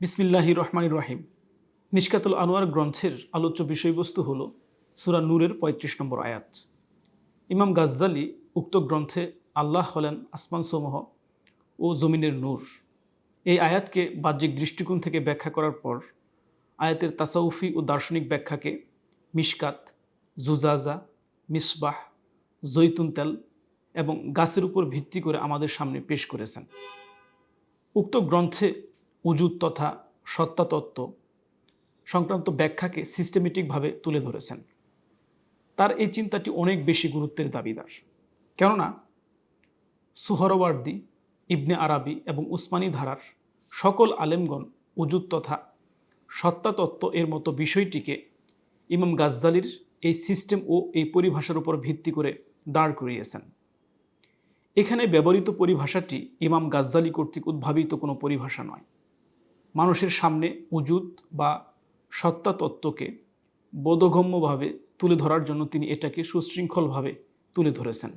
বিসমিল্লাহির রহমানির রহিম। মিশকাতুল আনোয়ার গ্রন্থের আলোচ্য বিষয়বস্তু হল সূরা নূরের ৩৫ নম্বর আয়াত। ইমাম গাজ্জালী উক্ত গ্রন্থে আল্লাহ হলেন আসমানসমূহ ও জমিনের নূর, এই আয়াতকে বাহ্যিক দৃষ্টিকোণ থেকে ব্যাখ্যা করার পর আয়াতের তাসাউফি ও দার্শনিক ব্যাখ্যাকে মিশকাত, জুজাজা, মিসবাহ, জৈতুন তেল এবং গাছের উপর ভিত্তি করে আমাদের সামনে পেশ করেছেন। উক্ত গ্রন্থে উজুদ তথা সত্তাতত্ত্ব সংক্রান্ত ব্যাখ্যাকে সিস্টেমেটিকভাবে তুলে ধরেছেন। তার এই চিন্তাটি অনেক বেশি গুরুত্বের দাবিদার, কেননা সুহরওয়ার্দী, ইবনে আরাবি এবং উসমানী ধারার সকল আলেমগণ উজুদ তথা সত্তাতত্ত্ব এর মতো বিষয়টিকে ইমাম গাজ্জালীর এই সিস্টেম ও এই পরিভাষার উপর ভিত্তি করে দাঁড় করিয়েছেন। এখানে ব্যবহৃত পরিভাষাটি ইমাম গাজ্জালী কর্তৃক উদ্ভাবিত কোনো পরিভাষা নয়। মানুষের সামনে উজুদ বা সত্তাতত্ত্বকে বোধগম্যভাবে তুলে ধরার জন্য তিনি এটাকে সুশৃঙ্খলভাবে তুলে ধরেছেন।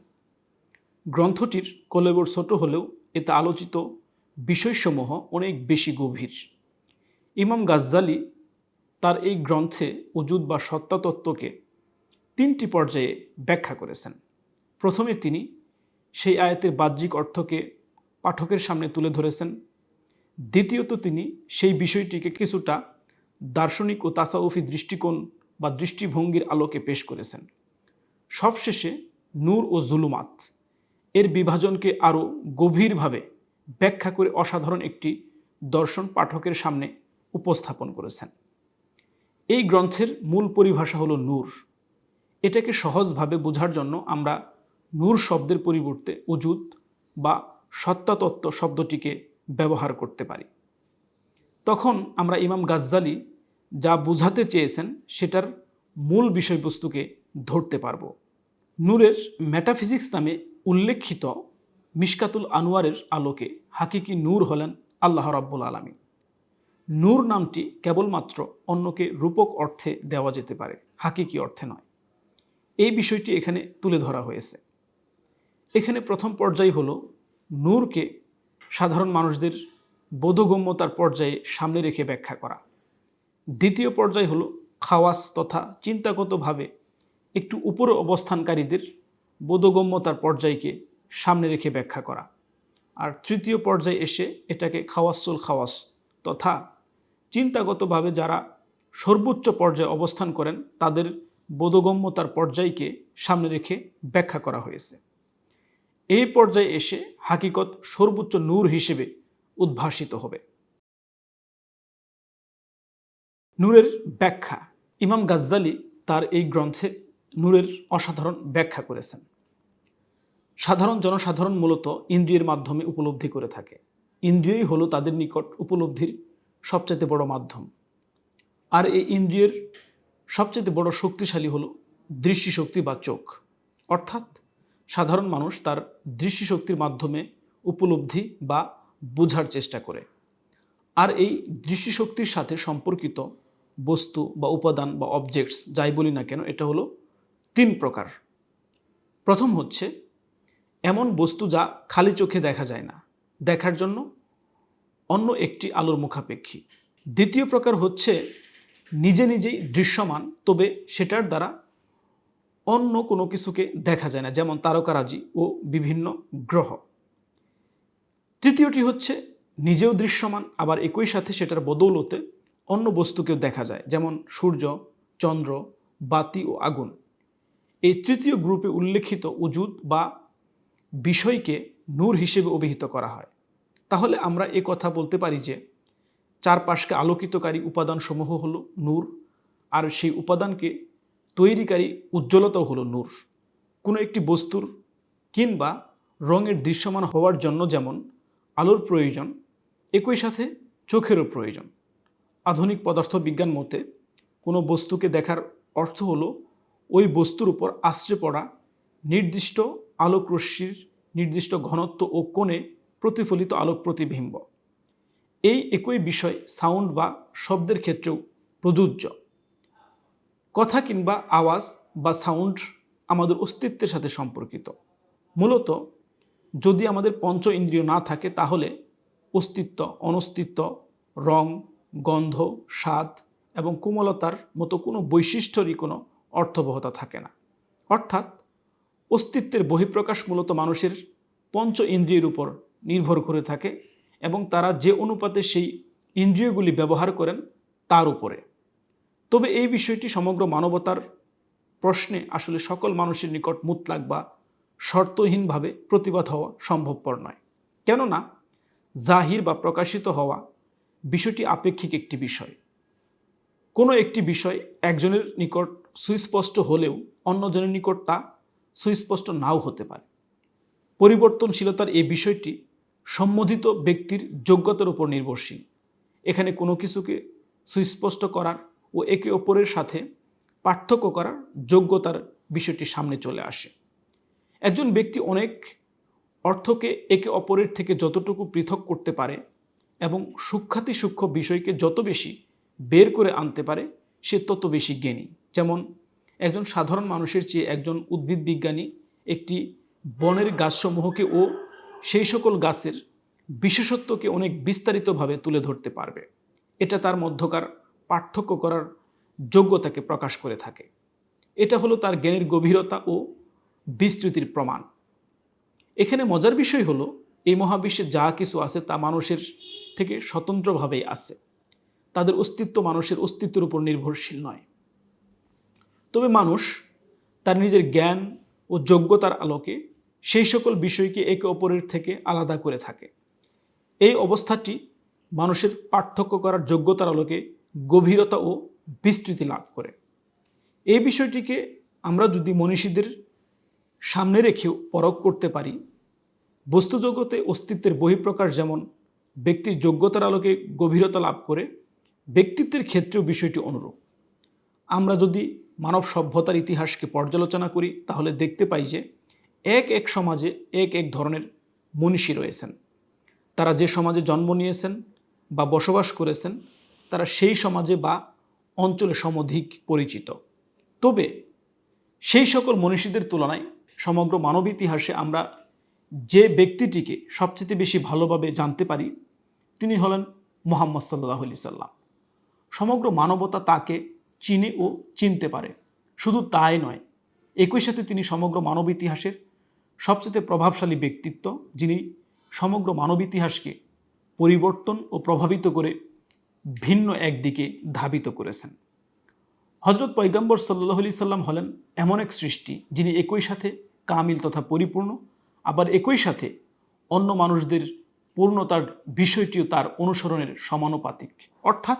গ্রন্থটির কলেবর ছোট হলেও এতে আলোচিত বিষয়সমূহ অনেক বেশি গভীর। ইমাম গাজ্জালী তার এই গ্রন্থে উজুদ বা সত্তাতত্ত্বকে 3টি পর্যায়ে ব্যাখ্যা করেছেন। প্রথমে তিনি সেই আয়াতের বাহ্যিক অর্থকে পাঠকের সামনে তুলে ধরেছেন। দ্বিতীয়ত তিনি সেই বিষয়টিকে কিছুটা দার্শনিক ও তাসাউফি দৃষ্টিকোণ বা দৃষ্টিভঙ্গির আলোকে পেশ করেছেন। সবশেষে নূর ও জুলুমাত এর বিভাজনকে আরও গভীরভাবে ব্যাখ্যা করে অসাধারণ একটি দর্শন পাঠকের সামনে উপস্থাপন করেছেন। এই গ্রন্থের মূল পরিভাষা হলো নূর। এটাকে সহজভাবে বোঝার জন্য আমরা নূর শব্দের পরিবর্তে উজুদ বা সত্তাতত্ত্ব শব্দটিকে ব্যবহার করতে পারি। তখন আমরা ইমাম গাজ্জালী যা বোঝাতে চেয়েছেন সেটার মূল বিষয়বস্তুকে ধরতে পারব। নূরের মেটাফিজিক্স নামে উল্লেখিত মিশকাতুল আনোয়ারের আলোকে হাকিকি নূর হলেন আল্লাহ রাব্বুল আলামিন। নূর নামটি কেবলমাত্র অন্যকে রূপক অর্থে দেওয়া যেতে পারে, হাকিকি অর্থে নয়। এই বিষয়টি এখানে তুলে ধরা হয়েছে। এখানে প্রথম পর্যায় হলো নূরকে সাধারণ মানুষদের বোধগম্যতার পর্যায়ে সামনে রেখে ব্যাখ্যা করা। দ্বিতীয় পর্যায় হলো খাওয়াস তথা চিন্তাগতভাবে একটু উপরে অবস্থানকারীদের বোধগম্যতার পর্যায়কে সামনে রেখে ব্যাখ্যা করা। আর তৃতীয় পর্যায়ে এসে এটাকে খাওয়াসুল খাওয়াস তথা চিন্তাগতভাবে যারা সর্বোচ্চ পর্যায়ে অবস্থান করেন তাদের বোধগম্যতার পর্যায়কে সামনে রেখে ব্যাখ্যা করা হয়েছে। এই পর্যায়ে এসে হাকিকত সর্বোচ্চ নূর হিসেবে উদ্ভাসিত হবে। নূরের ব্যাখ্যা। ইমাম গাজ্জালী তার এই গ্রন্থে নূরের অসাধারণ ব্যাখ্যা করেছেন। সাধারণ জনসাধারণ মূলত ইন্দ্রিয়ের মাধ্যমে উপলব্ধি করে থাকে। ইন্দ্রিয়ই হলো তাদের নিকট উপলব্ধির সবচেয়ে বড় মাধ্যম। আর এই ইন্দ্রিয়ের সবচেয়ে বড় শক্তিশালী হলো দৃষ্টিশক্তি বা চোখ। অর্থাৎ সাধারণ মানুষ তার দৃষ্টিশক্তির মাধ্যমে উপলব্ধি বা বোঝার চেষ্টা করে। আর এই দৃষ্টিশক্তির সাথে সম্পর্কিত বস্তু বা উপাদান বা অবজেক্টস যাই বলি না কেন, এটা হলো 3 প্রকার। প্রথম হচ্ছে এমন বস্তু যা খালি চোখে দেখা যায় না, দেখার জন্য অন্য একটি আলোর মুখাপেক্ষী। দ্বিতীয় প্রকার হচ্ছে নিজে নিজেই দৃশ্যমান, তবে সেটার দ্বারা অন্য কোনো কিছুকে দেখা যায় না, যেমন তারকারাজি ও বিভিন্ন গ্রহ। তৃতীয়টি হচ্ছে নিজেও দৃশ্যমান, আবার একই সাথে সেটার বদৌলতে অন্য বস্তুকেও দেখা যায়, যেমন সূর্য, চন্দ্র, বাতি ও আগুন। এই তৃতীয় গ্রুপে উল্লেখিত উজুদ বা বিষয়কে নূর হিসেবে অভিহিত করা হয়। তাহলে আমরা এ কথা বলতে পারি যে চারপাশকে আলোকিতকারী উপাদানসমূহ হলো নূর, আর সেই উপাদানকে তৈরিকারী উজ্জ্বলতাও হলো নূর। কোনো একটি বস্তুর কিংবা রঙের দৃশ্যমান হওয়ার জন্য যেমন আলোর প্রয়োজন, একই সাথে চোখেরও প্রয়োজন। আধুনিক পদার্থবিজ্ঞান মতে কোনো বস্তুকে দেখার অর্থ হলো ওই বস্তুর উপর আশ্রে পড়া নির্দিষ্ট আলোক রশ্মির নির্দিষ্ট ঘনত্ব ও কোণে প্রতিফলিত আলোক প্রতিবিম্ব। এই একই বিষয় সাউন্ড বা শব্দের ক্ষেত্রেও প্রযোজ্য। কথা কিংবা আওয়াজ বা সাউন্ড আমাদের অস্তিত্বের সাথে সম্পর্কিত। মূলত যদি আমাদের পঞ্চ ইন্দ্রিয় না থাকে তাহলে অস্তিত্ব, অনস্তিত্ব, রং, গন্ধ, স্বাদ এবং কোমলতার মতো কোনো বৈশিষ্ট্যরই কোনো অর্থবহতা থাকে না। অর্থাৎ অস্তিত্বের বহিঃপ্রকাশ মূলত মানুষের পঞ্চ ইন্দ্রিয়ের উপর নির্ভর করে থাকে এবং তারা যে অনুপাতে সেই ইন্দ্রিয়গুলি ব্যবহার করেন তার উপরে। তবে এই বিষয়টি সমগ্র মানবতার প্রশ্নে আসলে সকল মানুষের নিকট মুতলাক বা শর্তহীনভাবে প্রতিবাদ হওয়া সম্ভবপর নয়। কেননা জাহির বা প্রকাশিত হওয়া বিষয়টি আপেক্ষিক একটি বিষয়। কোনো একটি বিষয় একজনের নিকট সুস্পষ্ট হলেও অন্যজনের নিকট তা সুস্পষ্ট নাও হতে পারে। পরিবর্তনশীলতার এই বিষয়টি সম্মোদিত ব্যক্তির যোগ্যতার উপর নির্ভরশীল। এখানে কোনো কিছুকে সুস্পষ্ট করার ও একে অপরের সাথে পার্থক্য করার যোগ্যতার বিষয়টি সামনে চলে আসে। একজন ব্যক্তি অনেক অর্থকে একে অপরের থেকে যতটুকু পৃথক করতে পারে এবং সূক্ষ্মাতি সূক্ষ্ম বিষয়কে যত বেশি বের করে আনতে পারে সে তত বেশি জ্ঞানী। যেমন একজন সাধারণ মানুষের চেয়ে একজন উদ্ভিদ বিজ্ঞানী একটি বনের গাছসমূহকে ও সেই সকল গাছের বিশেষত্বকে অনেক বিস্তারিতভাবে তুলে ধরতে পারবে। এটা তার মধ্যকার পার্থক্য করার যোগ্যতাকে প্রকাশ করে থাকে। এটা হলো তার জ্ঞানের গভীরতা ও বিস্তৃতির প্রমাণ। এখানে মজার বিষয় হলো এই মহাবিশ্বে যা কিছু আছে তা মানুষের থেকে স্বতন্ত্রভাবেই আছে। তাদের অস্তিত্ব মানুষের অস্তিত্বের উপর নির্ভরশীল নয়। তবে মানুষ তার নিজের জ্ঞান ও যোগ্যতার আলোকে সেই সকল বিষয়কে একে অপরের থেকে আলাদা করে থাকে। এই অবস্থাটি মানুষের পার্থক্য করার যোগ্যতার আলোকে গভীরতা ও বিস্তৃতি লাভ করে। এই বিষয়টিকে আমরা যদি মনীষীদের সামনে রেখেও পরখ করতে পারি, বস্তুজগতে অস্তিত্বের বহিঃপ্রকাশ যেমন ব্যক্তির যোগ্যতার আলোকে গভীরতা লাভ করে, ব্যক্তিত্বের ক্ষেত্রেও বিষয়টি অনুরূপ। আমরা যদি মানব সভ্যতার ইতিহাসকে পর্যালোচনা করি তাহলে দেখতে পাই যে এক এক সমাজে এক এক ধরনের মনীষী রয়েছেন। তারা যে সমাজে জন্ম নিয়েছেন বা বসবাস করেছেন তারা সেই সমাজে বা অঞ্চলে সমধিক পরিচিত। তবে সেই সকল মনীষীদের তুলনায় সমগ্র মানব ইতিহাসে আমরা যে ব্যক্তিটিকে সবচেয়ে বেশি ভালোভাবে জানতে পারি তিনি হলেন মুহাম্মদ সাল্লাল্লাহু আলাইহি সাল্লাম। সমগ্র মানবতা তাকে চিনে ও চিনতে পারে। শুধু তাই নয়, একই সাথে তিনি সমগ্র মানব ইতিহাসের সবচেয়ে প্রভাবশালী ব্যক্তিত্ব, যিনি সমগ্র মানব ইতিহাসকে পরিবর্তন ও প্রভাবিত করে ভিন্ন একদিকে ধাবিত করেছেন। হযরত পয়গম্বর সাল্লাল্লাহু আলাইহি সাল্লাম হলেন এমন এক সৃষ্টি যিনি একই সাথে কামিল তথা পরিপূর্ণ, আবার একই সাথে অন্য মানুষদের পূর্ণতার বিষয়টিও তার অনুসরণের সমানুপাতিক। অর্থাৎ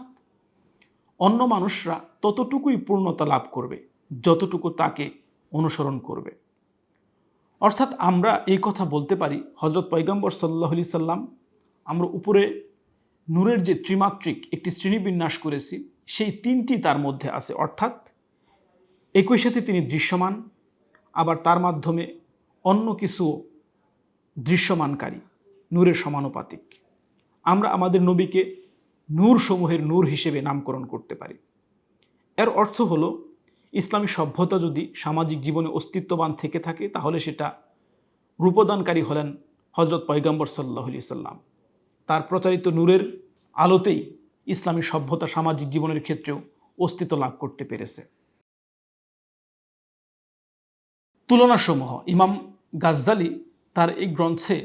অন্য মানুষরা ততটুকুই পূর্ণতা লাভ করবে যতটুকু তাকে অনুসরণ করবে। অর্থাৎ আমরা এই কথা বলতে পারি হযরত পয়গম্বর সাল্লাল্লাহু আলাইহি সাল্লাম, আমরা উপরে নূরের যে ত্রিমাত্রিক একটি শ্রেণীবিন্যাস করেছি সেই তিনটি তার মধ্যে আছে। অর্থাৎ একই সাথে তিনি দৃশ্যমান, আবার তার মাধ্যমে অন্য কিছু দৃশ্যমানকারী, নূরের সমানুপাতিক। আমরা আমাদের নবীকে নূর সমূহের নূর হিসেবে নামকরণ করতে পারি। এর অর্থ হলো ইসলামী সভ্যতা যদি সামাজিক জীবনে অস্তিত্ববান থেকে থাকে তাহলে সেটা রূপদানকারী হলেন হযরত পয়গম্বর সাল্লাল্লাহু আলাইহি সাল্লাম। তার প্রচারিত নূরের আলোতেই ইসলামী সভ্যতা সামাজিক জীবনের ক্ষেত্রেও অস্তিত্ব লাভ করতে পেরেছে। তুলনাসমূহ ইমাম গাজ্জালী তার এই গ্রন্থে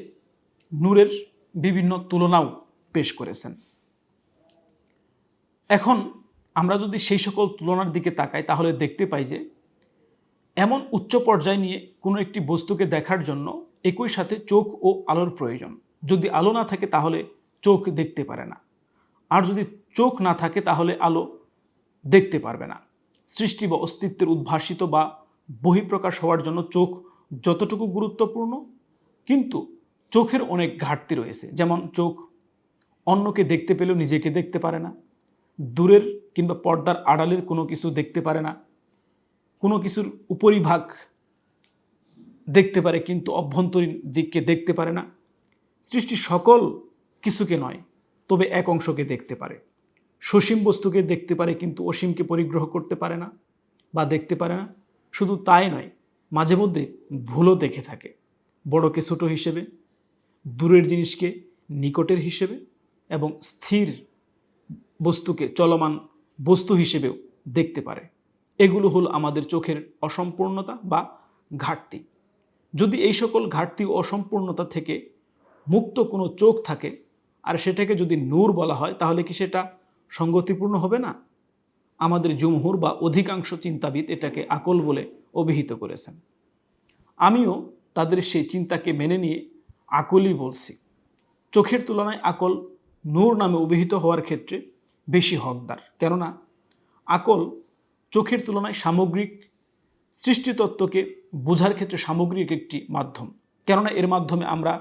নূরের বিভিন্ন তুলনাও পেশ করেছেন। এখন আমরা যদি সেই সকল তুলনার দিকে তাকাই তাহলে দেখতে পাই যে এমন উচ্চ পর্যায় নিয়ে কোনো একটি বস্তুকে দেখার জন্য একই সাথে চোখ ও আলোর প্রয়োজন। যদি আলো না থাকে তাহলে চোখ দেখতে পারে না, আর যদি চোখ না থাকে তাহলে আলো দেখতে পারবে না। সৃষ্টি বা অস্তিত্বের উদ্ভাসিত বা বহিঃপ্রকাশ হওয়ার জন্য চোখ যতটুকু গুরুত্বপূর্ণ, কিন্তু চোখের অনেক ঘাটতি রয়েছে। যেমন চোখ অন্যকে দেখতে পেলেও নিজেকে দেখতে পারে না, দূরের কিংবা পর্দার আড়ালের কোনো কিছু দেখতে পারে না, কোনো কিছুর উপরিভাগ দেখতে পারে কিন্তু অভ্যন্তরীণ দিককে দেখতে পারে না। সৃষ্টি সকল কিছুকে নয়, তবে এক অংশকে দেখতে পারে। সসীম বস্তুকে দেখতে পারে কিন্তু অসীমকে পরিগ্রহ করতে পারে না বা দেখতে পারে না। শুধু তাই নয়, মাঝে মধ্যে ভুলও দেখে থাকে, বড়কে ছোট হিসেবে, দূরের জিনিসকে নিকটের হিসেবে এবং স্থির বস্তুকে চলমান বস্তু হিসেবেও দেখতে পারে। এগুলো হলো আমাদের চোখের অসম্পূর্ণতা বা ঘাটতি। যদি এই সকল ঘাটতি ও অসম্পূর্ণতা থেকে মুক্ত কোনো চোখ থাকে আর সেটাকে যদি নূর বলা হয়, তাহলে কি সেটা সঙ্গতিপূর্ণ হবে না? আমাদের জুমহুর বা অধিকাংশ চিন্তাবিদ এটাকে আকল বলে অভিহিত করেছেন। আমিও তাদের সেই চিন্তাকে মেনে নিয়ে আকলই বলছি। চোখের তুলনায় আকল নূর নামে অভিহিত হওয়ার ক্ষেত্রে বেশি হকদার, কেননা আকল চোখের তুলনায় সামগ্রিক সৃষ্টিতত্ত্বকে বোঝার ক্ষেত্রে সামগ্রিক একটি মাধ্যম, কেননা এর মাধ্যমে আমরা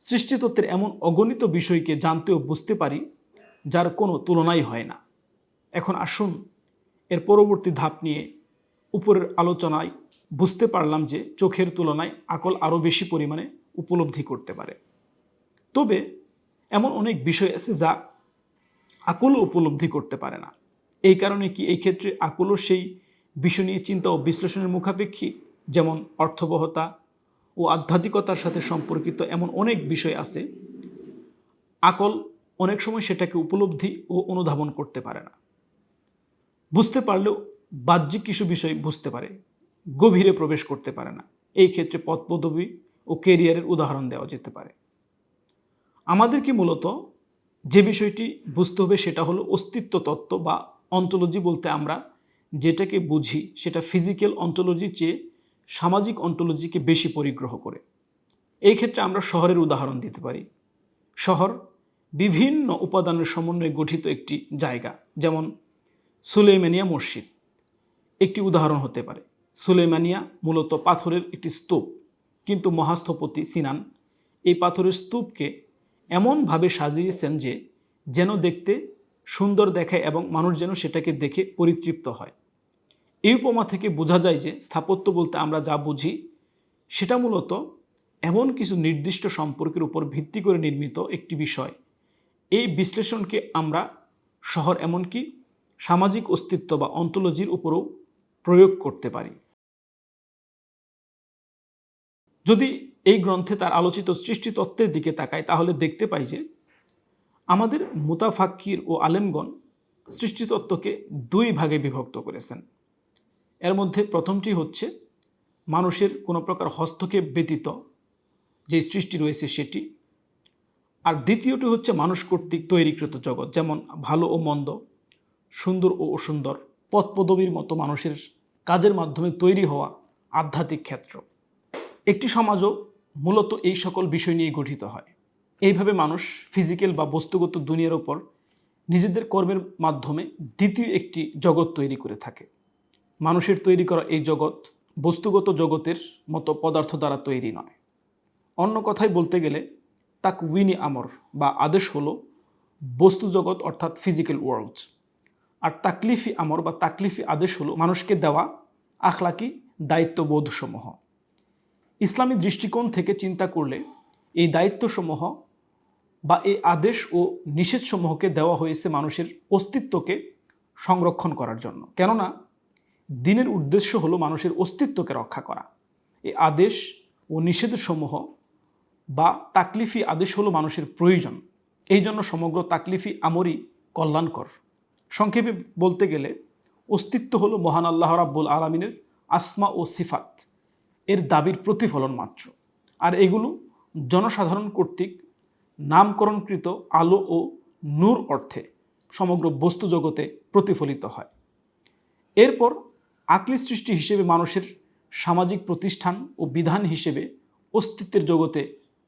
সৃষ্টিতত্ত্বের এমন অগণিত বিষয়কে জানতে ও বুঝতে পারি যার কোনো তুলনাই হয় না। এখন আসুন এর পরবর্তী ধাপ নিয়ে উপরের আলোচনায় বুঝতে পারলাম যে চোখের তুলনায় আকল আরও বেশি পরিমাণে উপলব্ধি করতে পারে। তবে এমন অনেক বিষয় আছে যা আকলও উপলব্ধি করতে পারে না। এই কারণে কি এই ক্ষেত্রে আকলও সেই বিষয় নিয়ে চিন্তা ও বিশ্লেষণের মুখাপেক্ষী? যেমন অর্থবহতা ও আধ্যাত্মিকতার সাথে সম্পর্কিত এমন অনেক বিষয় আছে, আকল অনেক সময় সেটাকে উপলব্ধি ও অনুধাবন করতে পারে না। বুঝতে পারলেও বাহ্যিক কিছু বিষয় বুঝতে পারে, গভীরে প্রবেশ করতে পারে না। এই ক্ষেত্রে পদপদবী ও কেরিয়ারের উদাহরণ দেওয়া যেতে পারে। আমাদেরকে মূলত যে বিষয়টি বুঝতে হবে সেটা হলো অস্তিত্ব তত্ত্ব বা অন্টোলজি। বলতে আমরা যেটাকে বুঝি সেটা ফিজিক্যাল অন্টোলজির চেয়ে সামাজিক অন্টোলজিকে বেশি পরিগ্রহ করে। এই ক্ষেত্রে আমরা শহরের উদাহরণ দিতে পারি। শহর বিভিন্ন উপাদানের সমন্বয়ে গঠিত একটি জায়গা, যেমন সুলেইমানিয়া মসজিদ একটি উদাহরণ হতে পারে। সুলেইমানিয়া মূলত পাথরের একটি স্তূপ, কিন্তু মহাস্থপতি সিনান এই পাথরের স্তূপকে এমনভাবে সাজিয়েছেন যে যেন দেখতে সুন্দর দেখায় এবং মানুষ যেন সেটাকে দেখে পরিতৃপ্ত হয়। এই উপমা থেকে বোঝা যায় যে স্থাপত্য বলতে আমরা যা বুঝি সেটা মূলত এমন কিছু নির্দিষ্ট সম্পর্কের উপর ভিত্তি করে নির্মিত একটি বিষয়। এই বিশ্লেষণকে আমরা শহর এমনকি সামাজিক অস্তিত্ব বা অন্টোলজির উপরও প্রয়োগ করতে পারি। যদি এই গ্রন্থে তার আলোচিত সৃষ্টিতত্ত্বের দিকে তাকাই, তাহলে দেখতে পাই যে আমাদের মুতাফাক্কির ও আলেমগণ সৃষ্টিতত্ত্বকে দুই ভাগে বিভক্ত করেছেন। এর মধ্যে প্রথমটি হচ্ছে মানুষের কোনো প্রকার হস্তক্ষেপ ব্যতীত যে সৃষ্টি রয়েছে সেটি, আর দ্বিতীয়টি হচ্ছে মানুষ কর্তৃক তৈরিকৃত জগৎ, যেমন ভালো ও মন্দ, সুন্দর ও অসুন্দর, পদপদবীর মতো মানুষের কাজের মাধ্যমে তৈরি হওয়া আধ্যাত্মিক ক্ষেত্র। একটি সমাজও মূলত এই সকল বিষয় নিয়ে গঠিত হয়। এইভাবে মানুষ ফিজিক্যাল বা বস্তুগত দুনিয়ার ওপর নিজেদের কর্মের মাধ্যমে দ্বিতীয় একটি জগৎ তৈরি করে থাকে। মানুষের তৈরি করা এই জগৎ বস্তুগত জগতের মতো পদার্থ দ্বারা তৈরি নয়। অন্য কথায় বলতে গেলে তাকউইনি আমর বা আদেশ হলো বস্তু জগৎ অর্থাৎ ফিজিক্যাল ওয়ার্ল্ড, আর তাকলিফি আমর বা তাকলিফি আদেশ হলো মানুষকে দেওয়া আখলাকি দায়িত্ববোধসমূহ। ইসলামী দৃষ্টিকোণ থেকে চিন্তা করলে এই দায়িত্বসমূহ বা এই আদেশ ও নিষেধসমূহকে দেওয়া হয়েছে মানুষের অস্তিত্বকে সংরক্ষণ করার জন্য, কেননা দিনের উদ্দেশ্য হলো মানুষের অস্তিত্বকে রক্ষা করা। এই আদেশ ও নিষেধসমূহ বা তাকলিফি আদেশ হলো মানুষের প্রয়োজন। এই জন্য সমগ্র তাকলিফি আমরই কল্যাণকর। সংক্ষেপে বলতে গেলে অস্তিত্ব হলো মহান আল্লাহ রাব্বুল আলামিনের আসমা ও সিফাত এর দাবির প্রতিফলন মাত্র, আর এগুলো জনসাধারণ কর্তৃক নামকরণকৃত আলো ও নূর অর্থে সমগ্র বস্তু জগতে প্রতিফলিত হয়। এরপর আকলি সৃষ্টি হিসেবে মানুষের সামাজিক প্রতিষ্ঠান ও বিধান হিসেবে অস্তিত্বের জগতে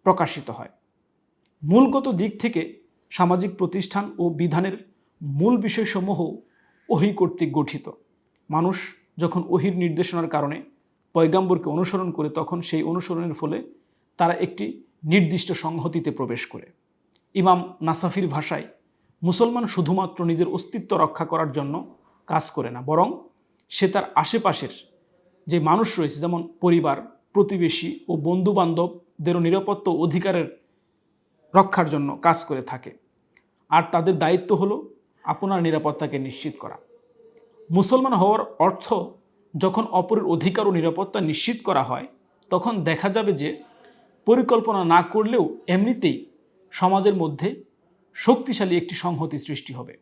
প্রকাশিত হয়। মূলগত দিক থেকে সামাজিক প্রতিষ্ঠান ও বিধানের মূল বিষয়সমূহ ওহী কর্তৃক গঠিত। মানুষ যখন ওহীর নির্দেশনার কারণে পয়গাম্বরকে অনুসরণ করে, তখন সেই অনুসরণের ফলে তারা একটি নির্দিষ্ট সংহতিতে প্রবেশ করে। ইমাম নাসাফির ভাষায় মুসলমান শুধুমাত্র নিজের অস্তিত্ব রক্ষা করার জন্য কাজ করে না, বরং সে তার আশেপাশের যে মানুষ রয়েছে, যেমন পরিবার, প্রতিবেশী ও বন্ধু বান্ধবদেরও নিরাপত্তা ও অধিকারের রক্ষার জন্য কাজ করে থাকে। আর তাদের দায়িত্ব হলো আপনার নিরাপত্তাকে নিশ্চিত করা। মুসলমান হওয়ার অর্থ যখন অপরের অধিকার ও নিরাপত্তা নিশ্চিত করা হয়, তখন দেখা যাবে যে পরিকল্পনা না করলেও এমনিতেই সমাজের মধ্যে শক্তিশালী একটি সংহতি সৃষ্টি হবে।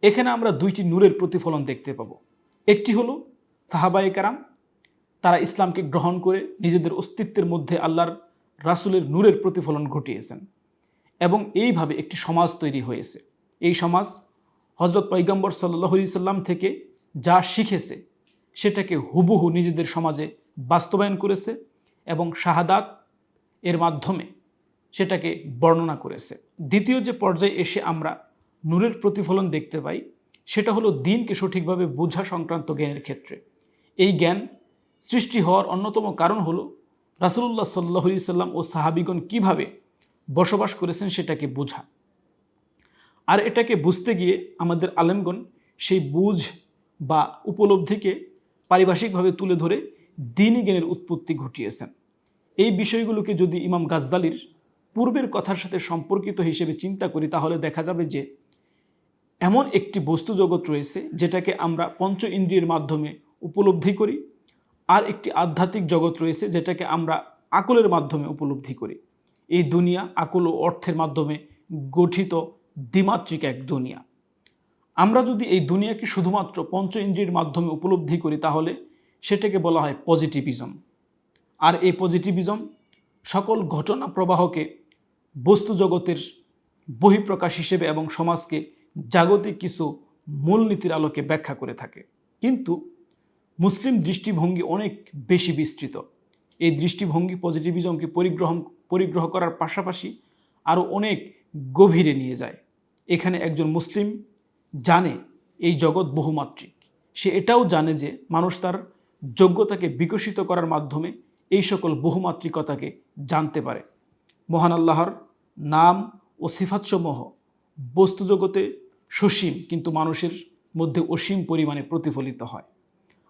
এখানে আমরা দুইটি নূরের প্রতিফলন দেখতে পাবো। একটি হলো সাহাবায়ে কেরাম, তারা ইসলামকে গ্রহণ করে নিজেদের অস্তিত্বের মধ্যে আল্লাহর রাসূলের নূরের প্রতিফলন ঘটিয়েছেন এবং এইভাবে একটি সমাজ তৈরি হয়েছে। এই সমাজ হযরত পয়গম্বর সাল্লাল্লাহু আলাইহি সাল্লাম থেকে যা শিখেছে সেটাকে হুবহু নিজেদের সমাজে বাস্তবায়ন করেছে এবং শাহাদাত এর মাধ্যমে সেটাকে বর্ণনা করেছে। দ্বিতীয় যে পর্যায়ে এসে আমরা নূরের প্রতিফলন দেখতে পাই সেটা হলো দ্বীনকে সঠিকভাবে বোঝা সংক্রান্ত জ্ঞানের ক্ষেত্রে। এই জ্ঞান সৃষ্টি হওয়ার অন্যতম কারণ হলো রাসূলুল্লাহ সাল্লাল্লাহু আলাইহি সাল্লাম ও সাহাবীগণ কিভাবে বসবাস করেছেন সেটাকে বোঝা। আর এটাকে বুঝতে গিয়ে আমাদের আলেমগণ সেই বুঝ বা উপলব্ধিকে পারিভাষিকভাবে তুলে ধরে দ্বীনি জ্ঞানের উৎপত্তি ঘটিয়েছেন। এই বিষয়গুলোকে যদি ইমাম গাজ্জালির পূর্বের কথার সাথে সম্পর্কিত হিসেবে চিন্তা করি তাহলে দেখা যাবে যে এমন একটি বস্তু জগৎ রয়েছে যেটাকে আমরা পঞ্চ ইন্দ্রিয়ের মাধ্যমে উপলব্ধি করি, আর একটি আধ্যাত্মিক জগৎ রয়েছে যেটাকে আমরা আকলের মাধ্যমে উপলব্ধি করি। এই দুনিয়া আকল ও অর্থের মাধ্যমে গঠিত দ্বিমাত্রিক এক দুনিয়া। আমরা যদি এই দুনিয়াকে শুধুমাত্র পঞ্চ ইন্দ্রিয়ের মাধ্যমে উপলব্ধি করি তাহলে সেটাকে বলা হয় পজিটিভিজম। আর এই পজিটিভিজম সকল ঘটনা প্রবাহকে বস্তু জগতের বহিঃপ্রকাশ হিসেবে এবং সমাজকে জাগতিক কিছু মূলনীতির আলোকে ব্যাখ্যা করে থাকে। কিন্তু মুসলিম দৃষ্টিভঙ্গি অনেক বেশি বিস্তৃত। এই দৃষ্টিভঙ্গি পজিটিভিজমকে পরিগ্রহ করার পাশাপাশি আরও অনেক গভীরে নিয়ে যায়। এখানে একজন মুসলিম জানে এই জগৎ বহুমাত্রিক। সে এটাও জানে যে মানুষ তার যোগ্যতাকে বিকশিত করার মাধ্যমে এই সকল বহুমাত্রিকতাকে জানতে পারে। মহান আল্লাহর নাম ও সিফাতসমূহ বস্তু জগতে সসীম, কিন্তু মানুষের মধ্যে অসীম পরিমাণে প্রতিফলিত হয়।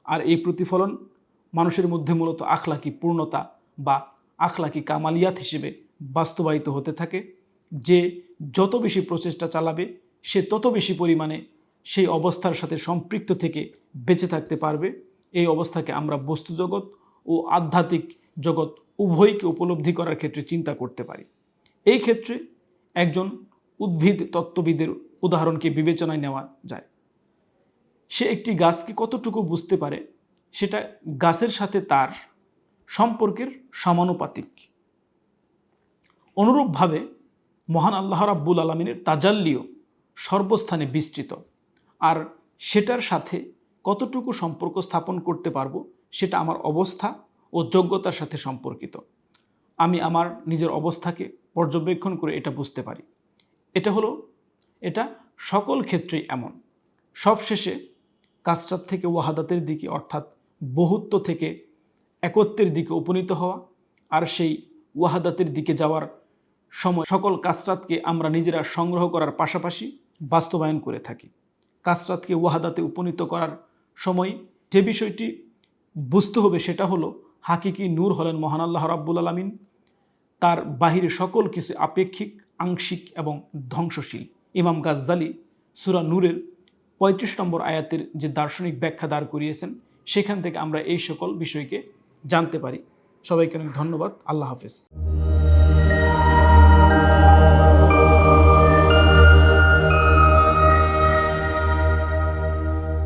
আর এই প্রতিফলন মানুষের মধ্যে মূলত আখলাকি পূর্ণতা বা আখলাকি কামালিয়াত হিসেবে বাস্তবায়িত হতে থাকে। যে যত বেশি প্রচেষ্টা চালাবে সে তত বেশি পরিমাণে সেই অবস্থার সাথে সম্পৃক্ত থেকে বেঁচে থাকতে পারবে। এই অবস্থাকে আমরা বস্তু জগৎ ও আধ্যাত্মিক জগৎ উভয়কে উপলব্ধি করার ক্ষেত্রে চিন্তা করতে পারি। এই ক্ষেত্রে একজন উদ্ভিদ তত্ত্ববিদের উদাহরণকে বিবেচনায় নেওয়া যায়। সে একটি গাছকে কতটুকু বুঝতে পারে সেটা গাছের সাথে তার সম্পর্কের সমানুপাতিক। অনুরূপভাবে মহান আল্লাহ রাব্বুল আলামিনের তাজাল্লিও সর্বস্থানে বিস্তৃত, আর সেটার সাথে কতটুকু সম্পর্ক স্থাপন করতে পারবো সেটা আমার অবস্থা ও যোগ্যতার সাথে সম্পর্কিত। আমি আমার নিজের অবস্থাকে পর্যবেক্ষণ করে এটা বুঝতে পারি। এটা সকল ক্ষেত্রেই এমন। সবশেষে কাসরাত থেকে ওয়াহাদাতের দিকে অর্থাৎ বহুত্ব থেকে একত্বের দিকে উপনীত হওয়া, আর সেই ওয়াহাদাতের দিকে যাওয়ার সময় সকল কাসরাতকে আমরা নিজেরা সংগ্রহ করার পাশাপাশি বাস্তবায়ন করে থাকি। কাসরাতকে ওয়াহাদাতে উপনীত করার সময় যে বিষয়টি বুঝতে হবে সেটা হলো হাকিকি নূর হলেন মহান আল্লাহ রাব্বুল আলামিন। তার বাহিরে সকল কিছু আপেক্ষিক, আংশিক এবং ধ্বংসশীল। ইমাম গাজ্জালি সূরা নূরের ৩৫ নম্বর আয়াতের যে দার্শনিক ব্যাখ্যা দাঁড় করিয়েছেন সেখান থেকে আমরা এই সকল বিষয়কে জানতে পারি। সবাইকে অনেক ধন্যবাদ। আল্লাহ হাফেজ।